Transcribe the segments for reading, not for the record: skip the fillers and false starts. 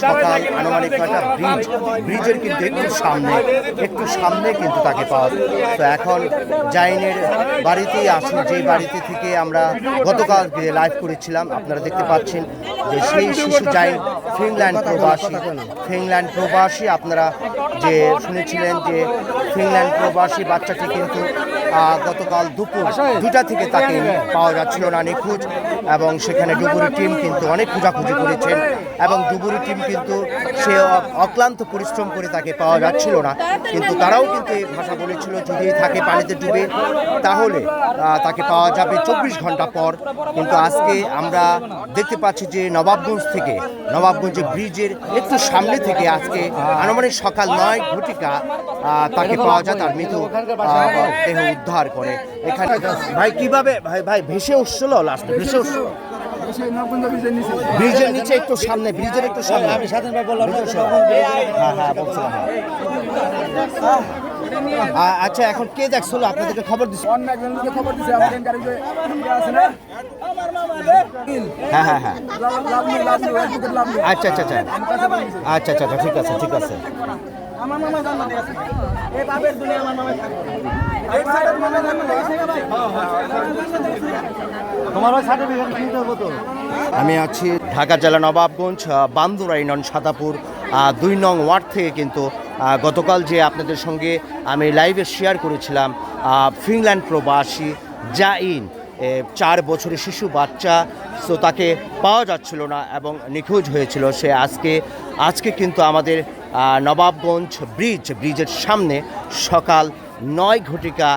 সকাল আনুমানিক কয়টা ব্রিজের কিন্তু একটু সামনে কিন্তু তাকে পাওয়া যায়। তো এখন জাইনের বাড়িতেই আসুন, যেই বাড়িতে থেকে আমরা গতকাল লাইভ করেছিলাম। আপনারা দেখতে পাচ্ছেন যে সেই শিশু জাইন ফিনল্যান্ড প্রবাসী আপনারা যে শুনেছিলেন যে ফিনল্যান্ড প্রবাসী বাচ্চাটি কিন্তু গতকাল দুপুর 2টা থেকে তাকে পাওয়া যাচ্ছিল না, নিখোঁজ। এবং সেখানে ডুবুরি টিম কিন্তু অনেক খোঁজাখুঁজি করেছেন এবং ডুবুরি টিম কিন্তু সে অক্লান্ত পরিশ্রম করে তাকে পাওয়া যাচ্ছিল না। কিন্তু তারাও কিন্তু এই ভাষা বলেছিল যদি তাকে পানিতে ডুবে তাহলে তাকে পাওয়া যাবে 24 ঘন্টা পর। কিন্তু আজকে আমরা দেখতে পাচ্ছি যে নবাবগঞ্জ ব্রিজের একটু সামনে থেকে আজকে আনুমানিক সকাল 9 ঘটিকা তাকে পাওয়া যায়, তার মৃত দেহ উদ্ধার করে। এখানে ভাই কিভাবে ভাই ভেসে উঠছিল, লাস্টে ভেসে উঠছিল ব্রিজের নিচে একটু সামনে, ব্রিজের একটু সামনে। আমি সাথে বললাম হ্যাঁ বলছিলাম। আচ্ছা, এখন কে দেখছিল আপনাদেরকে খবর দিচ্ছে? হ্যাঁ আচ্ছা ঠিক আছে। আমি আছি ঢাকা জেলা নবাবগঞ্জ বান্দুরা ইউনিয়ন সাদাপুর 2 নং ওয়ার্ড থেকে। কিন্তু গতকাল যে আপনাদের সঙ্গে আমি লাইভে শেয়ার করেছিলাম ফিনল্যান্ড প্রবাসী জাইন 4 বছরের শিশু বাচ্চা, তো তাকে পাওয়া যাচ্ছিল না এবং নিখোঁজ হয়েছিল। সে আজকে কিন্তু আমাদের নবাবগঞ্জ ব্রিজের সামনে সকাল 9 ঘটিকা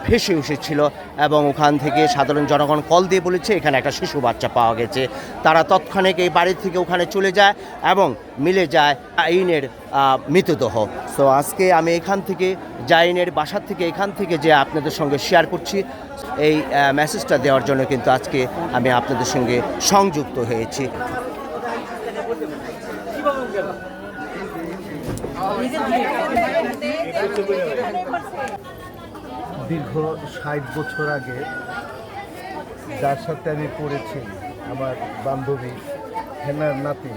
ভেসে এসেছিল এবং ওখান থেকে সাধারণ জনগণ কল দিয়ে বলেছে এখানে একটা শিশু বাচ্চা পাওয়া গেছে। তারা তৎক্ষণিক এই বাড়ি থেকে ওখানে চলে যায় এবং মিলে যায় জাইনের মৃতদেহ। তো আজকে আমি জাইনের বাসার থেকে এখান থেকে যে আপনাদের সঙ্গে শেয়ার করছি, এই মেসেজটা দেওয়ার জন্য কিন্তু আজকে আমি আপনাদের সঙ্গে সংযুক্ত হয়েছি। দীর্ঘ 60 বছর আগে যার সাথে আমি পড়েছি, আমার বান্ধবী হেনার নাতি,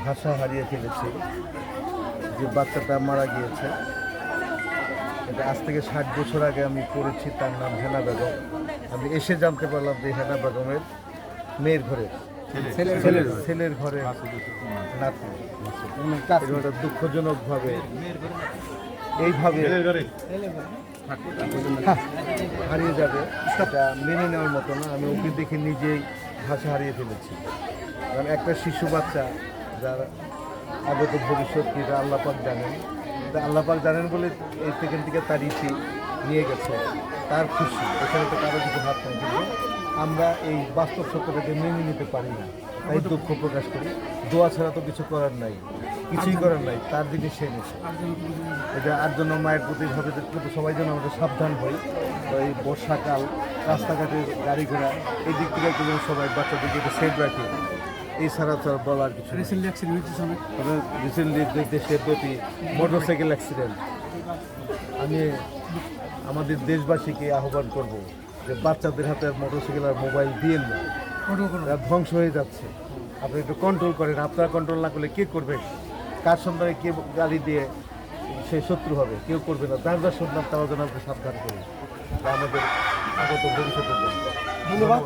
ভাষা হারিয়ে ফেলেছি। যে বাচ্চাটা মারা গিয়েছে, এটা আজ থেকে 60 বছর আগে আমি পড়েছি। তার নাম হেনা বেগম। আমি এসে জানতে পারলাম যে হেনা বেগমের মেয়ের ঘরে ছেলের ঘরে নাতি। দুঃখজনকভাবে এইভাবে হারিয়ে যাবে, সেটা মেনে নেওয়ার মতো না। আমি ওকে দেখে নিজেই ভাষা হারিয়ে ফেলেছি। কারণ একটা শিশু বাচ্চা, যার আগত ভবিষ্যৎ কি আল্লাহ পাক জানেন বলে এই সেকেন্ড থেকে তার ইতি নিয়ে গেছে, তার খুশি, এখানে তো কারো কিছু হাত নেই। কিন্তু আমরা এই বাস্তব সত্যটাকে মেনে নিতে পারি না, তাই দুঃখ প্রকাশ করি। দোয়া ছাড়া তো কিছুই করার নাই, তার জিনিস সে নিচ্ছে। এটা আর জন্য মায়ের প্রতি সবাই যেন আমাদের সাবধান হই। তো এই বর্ষাকাল, রাস্তাঘাটে গাড়ি ঘোড়া, এই দিক থেকে একটু সবাই বাচ্চাদেরকে একটু সেফ রাখি। এছাড়া তো বলার কিছু রিসেন্টলি দেশব্যাপী মোটরসাইকেল অ্যাক্সিডেন্ট। আমি আমাদের দেশবাসীকে আহ্বান করব যে বাচ্চাদের হাতে মোটরসাইকেল আর মোবাইল দিয়েন না, ধ্বংস হয়ে যাচ্ছে। আপনি একটু কন্ট্রোল করেন। আপনারা কন্ট্রোল না করলে কে করবে? কার সন্তানে কে গাড়ি দিয়ে সে শত্রু হবে? কেউ করবে না। যার সন্তান তারা যেন আপনি সাবধান করি, আমাদের আগত ভবিষ্যতের জন্য। ধন্যবাদ।